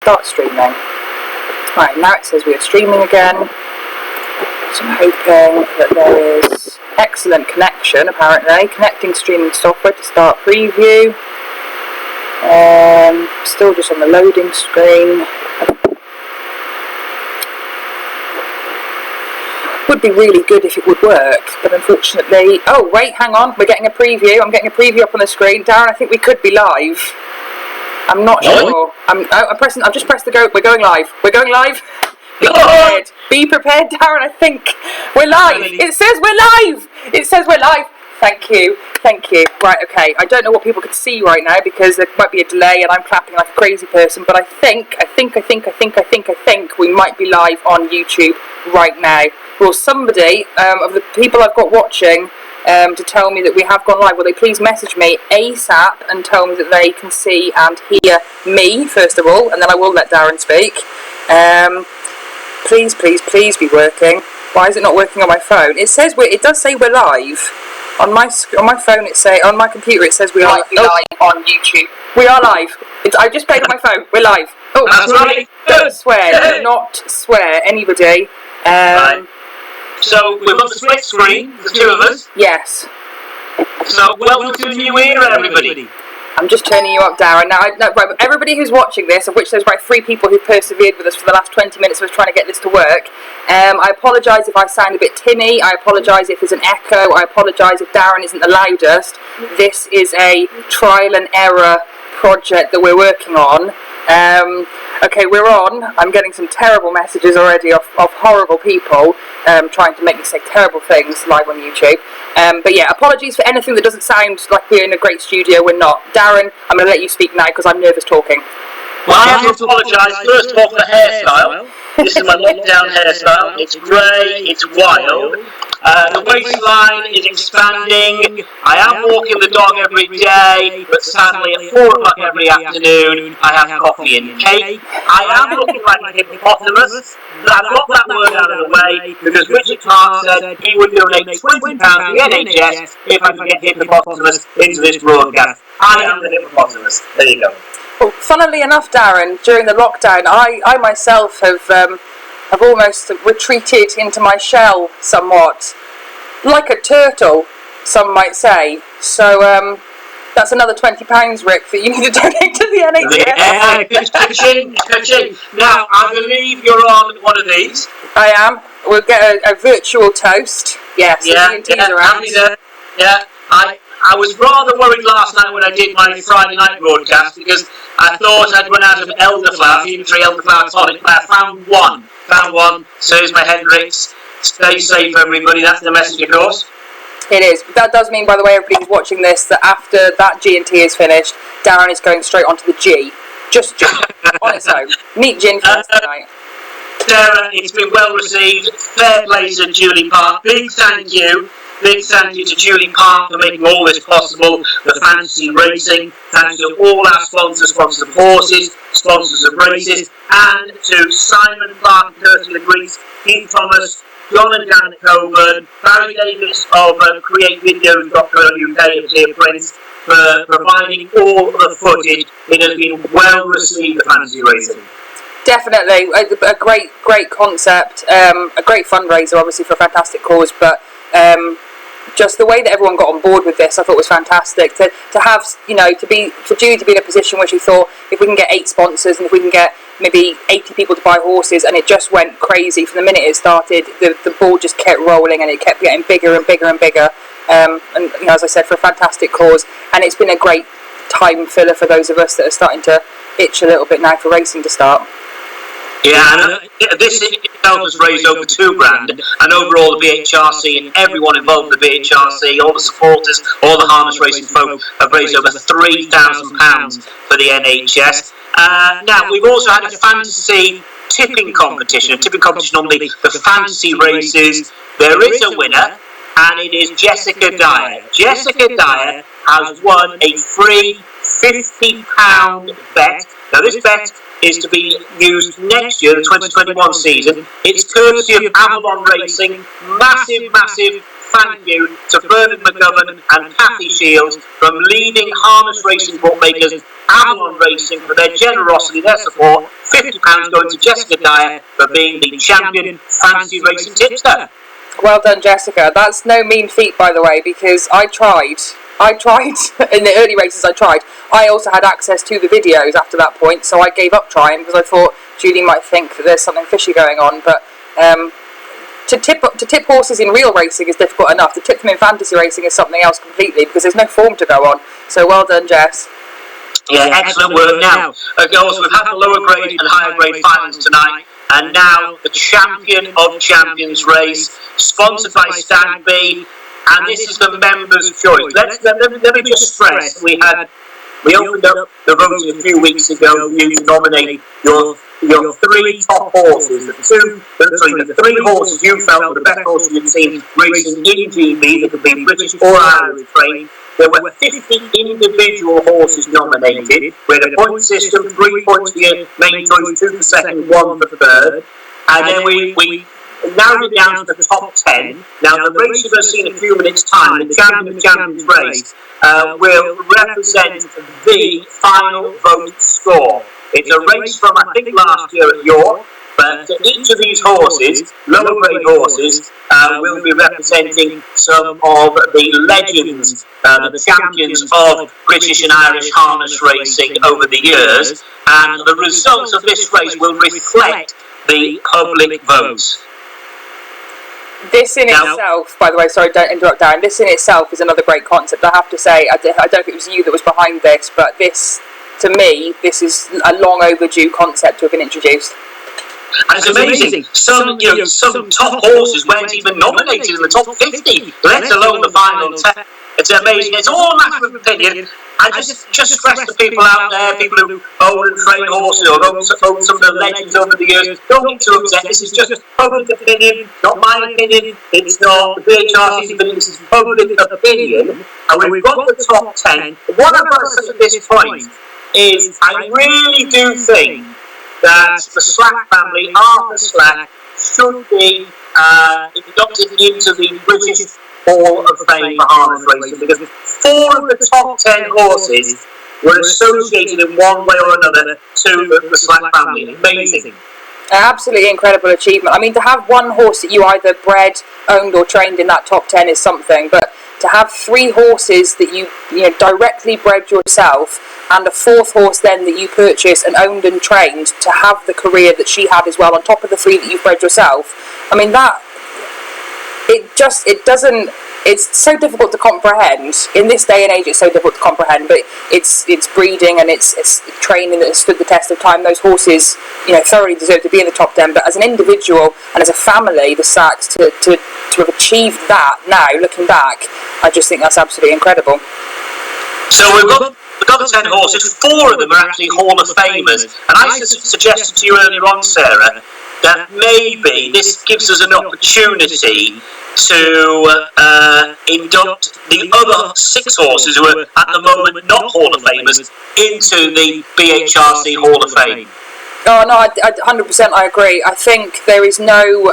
start streaming. Right, now it says we are streaming again. So I'm hoping that there is excellent connection, apparently. Connecting streaming software to start preview. Still just on the loading screen. Would be really good if it would work, but unfortunately... Oh, wait, hang on. We're getting a preview. I'm getting a preview up on the screen. Darren, I think we could be live. I'm not sure. I've just pressed the go. We're going live. We're going live. Be prepared. Be prepared, Darren. I think we're live. It says we're live. It says we're live. Thank you. Thank you. Right, okay. I don't know what people could see right now because there might be a delay and I'm clapping like a crazy person, but I think we might be live on YouTube right now. Will somebody of the people I've got watching to tell me that we have gone live, will they please message me ASAP and tell me that they can see and hear me, first of all, and then I will let Darren speak. Please be working. Why is it not working on my phone? It says it does say we're live. On my phone, on my computer, it says we are live on YouTube. We are live. I just played on my phone. We're live. Oh, that's right. Don't swear. Do not swear, anybody. Right. So we've got the split screen, the two of us. Yes. So welcome to a new era, everybody. I'm just turning you up, Darren. Now, right, everybody who's watching this, of which there's about 3 people who've persevered with us for the last 20 minutes of us trying to get this to work, I apologise if I sound a bit tinny. I apologise if there's an echo. I apologise if Darren isn't the loudest. This is a trial and error project that we're working on. Okay, we're on. I'm getting some terrible messages already of horrible people trying to make me say terrible things live on YouTube. But yeah, apologies for anything that doesn't sound like we're in a great studio. We're not. Darren, I'm going to let you speak now because I'm nervous talking. Well, I have to apologise first of all for the hairstyle. This is my lockdown hairstyle. It's grey, it's wild. The waistline is expanding. I am walking the dog every day, but sadly at 4 o'clock every afternoon I have coffee and cake. I am looking like a hippopotamus. I've got that word out of the way because Richard Clark said he would donate £20 to the NHS if I could get hippopotamus into this broadcast. I am the hippopotamus. There you go. Well, funnily enough, Darren, during the lockdown, I myself have almost retreated into my shell somewhat, like a turtle, some might say. So that's another £20, Rick, that you need to donate to the NHS. Yeah, now, I believe you're on one of these. I am. We'll get a virtual toast. Yes, yeah. I was rather worried last night when I did my Friday night broadcast because I thought I'd run out of elderflower, even-3 elderflower tonic, but I found one. So here's my Hendrix. Stay safe, everybody. That's the message, of course. It is. But that does mean, by the way, everybody who's watching this, that after that G&T is finished, Darren is going straight onto the G. Just on its own. Meet Gin first tonight. Sarah, it's been well received. Fair play to Julie Park. Big thank you. Big thank you to Julie Park for making all this possible, the fantasy racing. Thanks to all our sponsors of horses, sponsors of races, and to Simon Clark, Kirsty Grease, Keith Thomas, John and Dan Coburn, Barry Davis of CreateVideos.co.uk and Dear Prince for providing all the footage. It has been well received, the fantasy racing. Definitely, a great concept, a great fundraiser, obviously, for a fantastic cause, but just the way that everyone got on board with this, I thought was fantastic. To have, for Julie to be in a position where she thought, if we can get 8 sponsors and if we can get maybe 80 people to buy horses, and it just went crazy from the minute it started. The ball just kept rolling and it kept getting bigger and bigger and bigger. And as I said, for a fantastic cause, and it's been a great time filler for those of us that are starting to itch a little bit now for racing to start. Yeah, and this itself has raised over £2,000, and overall the BHRC and everyone involved with the BHRC, all the supporters, all the harness racing folk have raised over £3,000 for the NHS. Now, we've also had a fantasy tipping competition on the fantasy races. There is a winner, and it is Jessica Dyer. Jessica Dyer has won a free £50 bet. Now, this bet is to be used next year, the 2021 season. It's courtesy of Avalon Racing. Massive, massive thank you to Bernard McGovern and Kathy Shields from leading harness racing bookmakers Avalon Racing for their generosity, their support. £50 going to Jessica Dyer for being the champion fancy racing tipster. Well done, Jessica. That's no mean feat, by the way, because I tried in the early races. I also had access to the videos after that point, so I gave up trying because I thought Julie might think that there's something fishy going on. But to tip horses in real racing is difficult enough. To tip them in fantasy racing is something else completely, because there's no form to go on. So well done, Jess. Yeah, excellent work. Now, girls, we've had the lower grade and higher grade finals tonight, and now the champion of champions race, sponsored by Stag B, and this is the members' choice. Let me just stress, we opened up the voting a few weeks ago. You to nominate your three top horses, the three horses you felt were the best horses you've seen racing in GB that could be British or Irish trained. There were 50 individual horses nominated. We had a point system, 3 points for your main choice, 2 for second, 1 for third. And then we narrowed it down to the top 10. Now, the race you're going to see in a few minutes' time, the champion of champions race, will represent the final vote score. It's a race from, I think, last year at York. But each of these horses, lower grade horses, will be representing some of the legends, the champions of British and Irish harness racing over the years. And the results of this race will reflect the public votes. This in itself, by the way, sorry, don't interrupt, Darren, this in itself is another great concept. I have to say, I don't think it was you that was behind this, but this, to me, this is a long overdue concept to have been introduced. And it's amazing. Some top horses weren't even nominated in the top 50, let alone the final 10. It's amazing. It's all a matter of opinion. I just stress to people out there, people who own and train horses or own some of the legends over the years, don't get too upset. This is just public opinion, not my opinion. It's not the BHRC's opinion. This is public opinion. And we've got the top 10. What I've got to say at this point is I really do think that the Slack family, Arthur Slack, should be inducted into the British Hall of Fame for harness racing, because 4 of the top 10 horses were associated in one way or another to the Slack family. Amazing. Absolutely incredible achievement. I mean, to have one horse that you either bred, owned or trained in that top 10 is something, but to have 3 horses that you directly bred yourself, and a 4th horse then that you purchased and owned and trained to have the career that she had as well, on top of the 3 that you've bred yourself. I mean, it's so difficult to comprehend. In this day and age, it's so difficult to comprehend, but it's breeding and it's training that has stood the test of time. Those horses, thoroughly deserve to be in the top 10, but as an individual and as a family, the Sacks, to have achieved that now, looking back, I just think that's absolutely incredible. So we've got the 10 horses, 4 of them are actually Hall of Famers, and I suggested to you earlier on, Sarah, that maybe this gives us an opportunity to induct the other 6 horses who are at the moment not Hall of Famers into the BHRC Hall of Fame. Oh no, I 100% I agree. I think there is no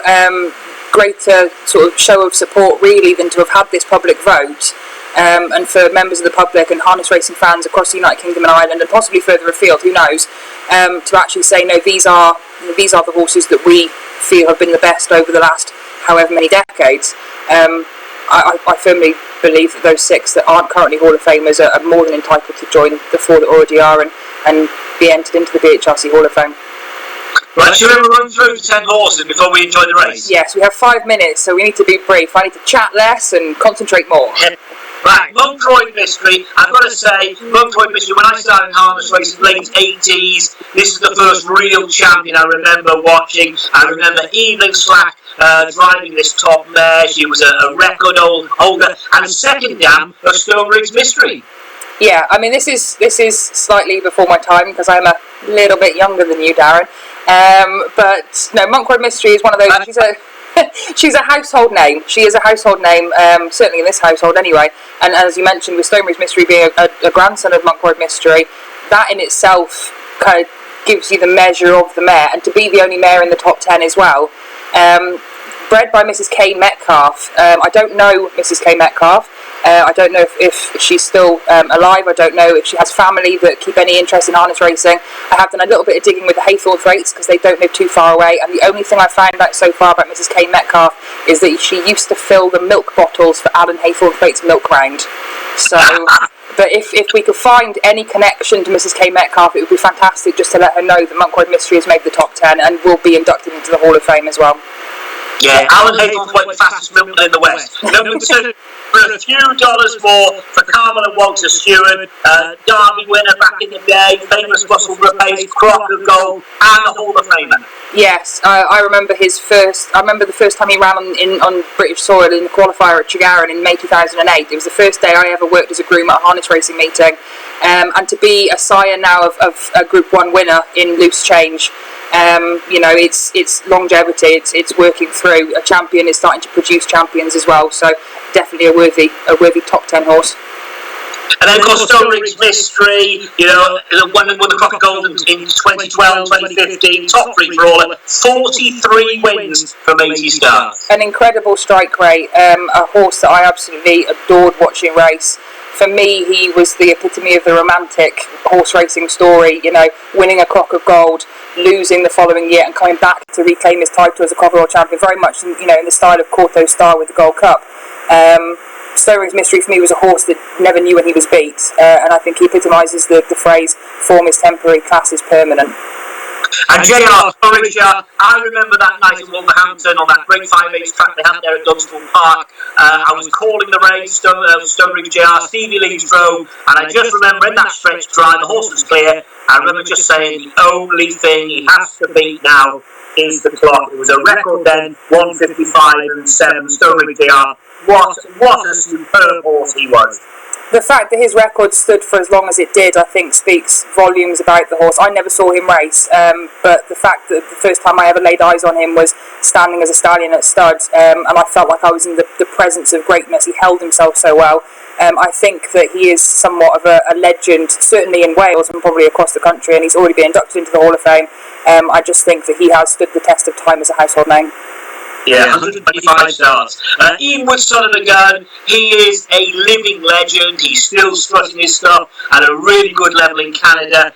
greater sort of show of support really than to have had this public vote. And for members of the public and harness racing fans across the United Kingdom and Ireland, and possibly further afield, who knows, to actually say, no, these are the horses that we feel have been the best over the last however many decades. I firmly believe that those 6 that aren't currently Hall of Famers are more than entitled to join the 4 that already are and be entered into the BHRC Hall of Fame. Right, should we run through the 10 horses before we enjoy the race? Yes, we have 5 minutes, so we need to be brief. I need to chat less and concentrate more. Right, Montroyd Mystery. I've got to say, Montroyd Mystery, when I started harness racing in the late 80s, this is the first real champion I remember watching. I remember Evelyn Slack driving this top mare. She was a record holder. And second down, a Stone Ridge Mystery. Yeah, I mean, this is slightly before my time, because I'm a little bit younger than you, Darren. But no, Montroyd Mystery is one of those. She's a household name. She is a household name, certainly in this household anyway. And as you mentioned, with Stone Ridge Mystery being a grandson of Montroyd Mystery, that in itself kind of gives you the measure of the mare, and to be the only mare in the top 10 as well. Bred by Mrs. K. Metcalf. I don't know Mrs. K. Metcalf. I don't know if she's still alive. I don't know if she has family that keep any interest in harness racing. I have done a little bit of digging with the Haythorne Freights because they don't live too far away, and the only thing I found out so far about Mrs. K. Metcalf is that she used to fill the milk bottles for Alan Haythorne Freight's milk round. So, but if we could find any connection to Mrs. K. Metcalf, it would be fantastic just to let her know that Monk Mystery has made the top 10 and will be inducted into the Hall of Fame as well. Yeah, Alan Haythorne Freight, the fastest milkman in the West. Number 2, for a few dollars more for Carmel and Walter Stewart, Derby winner back in the day, famous Russell Pace, Crock of Gold, and the Hall of Famer. Yes, I remember the first time he ran on British soil in the qualifier at Tregaron in May 2008. It was the first day I ever worked as a groom at a harness racing meeting, and to be a sire now of a Group 1 winner in Loose Change. It's longevity, it's working through. A champion is starting to produce champions as well, so definitely a worthy top 10 horse. And then, of course, Stonebridge Mystery, won the Crock of Gold in 2012, 2015, top 3 brawler, 43 wins from 80 starts. An incredible strike rate, a horse that I absolutely adored watching race. For me, he was the epitome of the romantic horse racing story, winning a Crock of Gold, losing the following year and coming back to reclaim his title as a Cover World Champion, very much in the style of Corto Star with the Gold Cup. Stonebridge Mystery for me was a horse that never knew when he was beat, and I think he epitomises the phrase, form is temporary, class is permanent. And JR Stonebridge, I remember that night in Wolverhampton on that great 5/8 track they had there at Dunstable Park. I was calling the race, Stonebridge JR, Stevie Leeds drove, and I just remember in that stretch dry, the horse was clear. I remember just saying the only thing he has to beat now is the clock. It was a record then, 1:55.7, Stonebridge JR. What a superb horse he was. The fact that his record stood for as long as it did, I think, speaks volumes about the horse. I never saw him race, but the fact that the first time I ever laid eyes on him was standing as a stallion at stud, and I felt like I was in the presence of greatness. He held himself so well. I think that he is somewhat of a legend, certainly in Wales and probably across the country, and he's already been inducted into the Hall of Fame. I just think that he has stood the test of time as a household name. Yeah, 125 starts. Even with Son of a Gun, he is a living legend. He's still strutting his stuff at a really good level in Canada.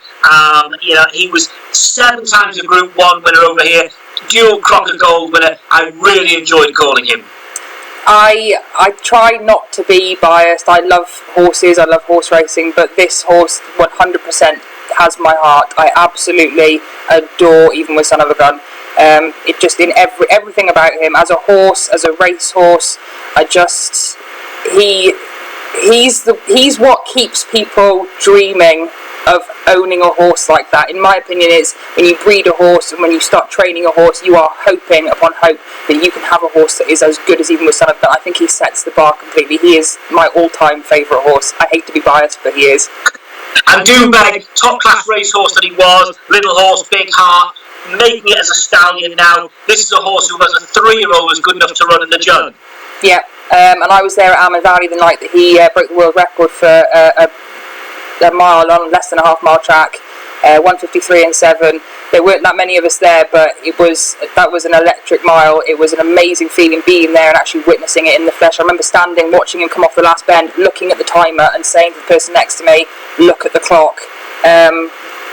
He was 7 times a Group 1 winner over here, dual Crock of Gold winner. I really enjoyed calling him. I try not to be biased. I love horses, I love horse racing, but this horse 100% has my heart. I absolutely adore Even with Son of a Gun. It just in everything about him as a horse, as a racehorse. He's what keeps people dreaming of owning a horse like that. In my opinion, it's when you breed a horse and when you start training a horse, you are hoping upon hope that you can have a horse that is as good as Even with Son of a Gun. I think he sets the bar completely. He is my all-time favourite horse. I hate to be biased, but he is. And Doombeg, top-class racehorse that he was, little horse, big heart, making it as a stallion now. This is a horse who was a 3-year-old was good enough to run in the Jug. Yeah, and I was there at Almond Valley the night that he broke the world record for a mile on less than a half-mile track, 1:53.7. There weren't that many of us there, but that was an electric mile. It was an amazing feeling being there and actually witnessing it in the flesh. I remember standing, watching him come off the last bend, looking at the timer and saying to the person next to me, "Look at the clock."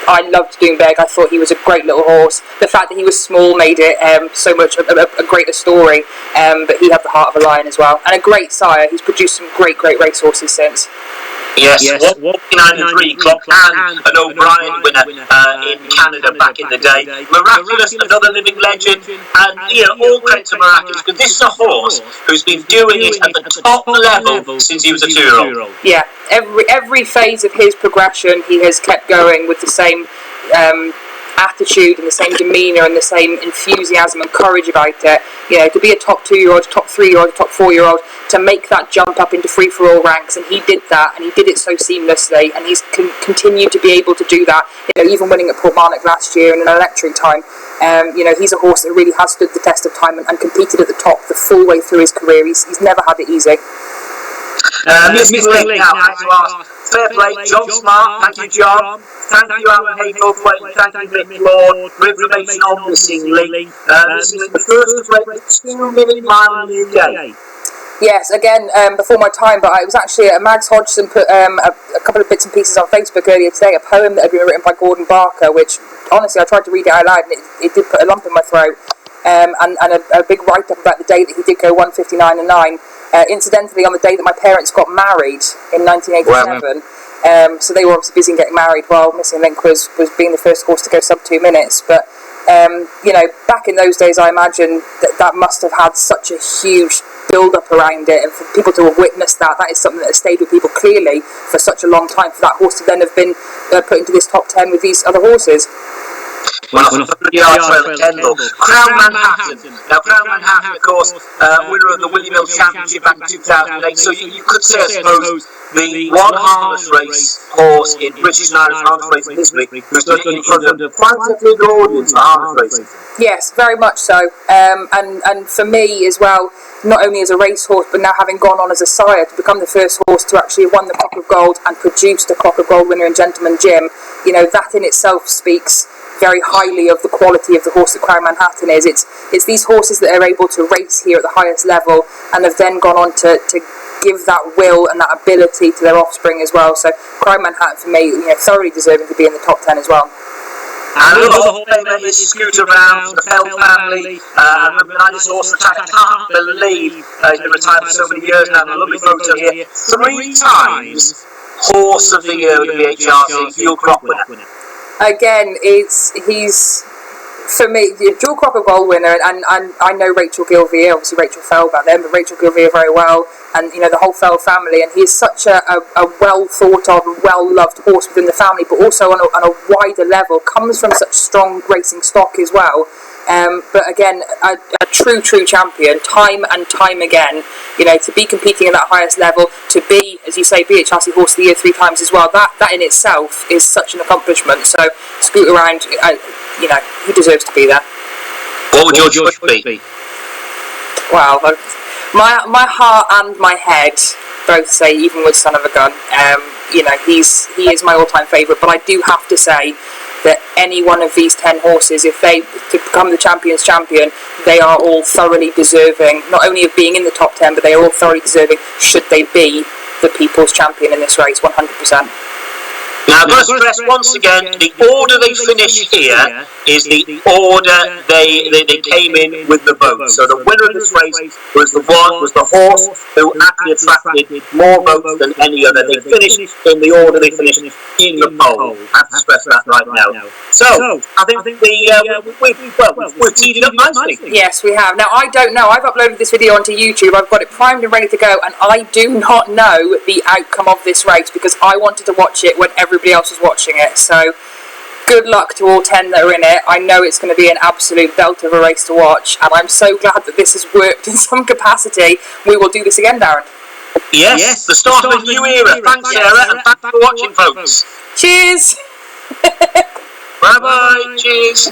I loved Doombeg. I thought he was a great little horse. The fact that he was small made it so much a greater story, but he had the heart of a lion as well. And a great sire. He's produced some great racehorses since. Yes, 1:59.3 clock and an O'Brien winner in Canada back in the day. Miraculous, another living legend, and all credit to Miraculous, because this is a horse who's been doing it at the top level since he was a 2-year-old. Yeah, every phase of his progression, he has kept going with the same attitude and the same demeanour and the same enthusiasm and courage about it. To be a top 2-year-old, top 3-year-old, top 4-year-old, to make that jump up into free-for-all ranks, and he did that, and he did it so seamlessly, and he's continued to be able to do that. Even winning at Portmarnock last year in an electric time. He's a horse that really has stood the test of time and competed at the top the full way through his career. He's never had it easy. Missing link now. I have to ask. Fair play, John Smart. Thank you, John. Thank you, Alan Haythorpe. Thank you, Mick Lord, for information on Missing Link. Missing Link, the first to break the 2-minute mile in the UK. Yes, again, before my time, but I was actually, Mags Hodgson put a couple of bits and pieces on Facebook earlier today, a poem that had been written by Gordon Barker, which, honestly, I tried to read it out loud, and it did put a lump in my throat, and a big write-up about the day that he did go 1:59 and 9, incidentally, on the day that my parents got married in 1987. Wow. So they were obviously busy getting married while Missing Link was being the first horse to go sub 2 minutes, but back in those days, I imagine that must have had such a huge build-up around it, and for people to have witnessed that is something that has stayed with people clearly for such a long time, for that horse to then have been put into this top 10 with these other horses. Well, Crown Manhattan. Now, Crown Manhattan, of course, winner of the Willie Mill Championship back in 2008. So you could say, I suppose, the one harness race horse in British and Irish harness racing history was done in front of quite a big audience for harness racing. Yes, very much so. And for me as well, not only as a racehorse, but now having gone on as a sire to become the first horse to actually have won the Clock of Gold and produced a Clock of Gold winner in Gentleman Jim, that in itself speaks very highly of the quality of the horse that Crown Manhattan is. It's these horses that are able to race here at the highest level and have then gone on to give that will and that ability to their offspring as well. So Crown Manhattan for me, thoroughly deserving to be in the top 10 as well. And another Hall of Famer is Scooter Round, the Fell family. I've been on this horse, which I can't believe he's been retired for so many years now. A lovely photo here. 3 times Horse of the Year with the BHRC Fuel Crop winner. Again, he's for me the dual Clock of Gold winner, and I know Rachel Gilvier, obviously Rachel Fell back then, but Rachel Gilvier very well, and the whole Fell family, and he's such a well thought of and well loved horse within the family, but also on a wider level, comes from such strong racing stock as well. But again, a true champion, time and time again, to be competing at that highest level, to be, as you say, BHRC Horse of the Year 3 times as well, that in itself is such an accomplishment. So, Scoot Around, he deserves to be there. What would your choice be? Wow, my heart and my head both say Even Wood Son of a Gun. He is my all-time favourite, but I do have to say that any one of these 10 horses, if they to become the champion's champion, they are all thoroughly deserving, not only of being in the top 10, but they are all thoroughly deserving, should they be the people's champion in this race, 100%. Now, I've got to stress once again, the order they finish here is the order they came in with the vote. So the winner of this race was the horse who actually attracted more votes than any other. They finished in the order they finished in the poll. I have to stress that right now. So I think we've teed it up nicely. Yes, we have. Now, I don't know. I've uploaded this video onto YouTube. I've got it primed and ready to go, and I do not know the outcome of this race because I wanted to watch it when everybody else was watching it. So good luck to all 10 that are in it. I know it's going to be an absolute belt of a race to watch, and I'm so glad that this has worked in some capacity. We will do this again, Darren. Yes, the start of a new era. Thanks, Sarah, and thanks for watching, folks. Cheers. Bye-bye. Cheers.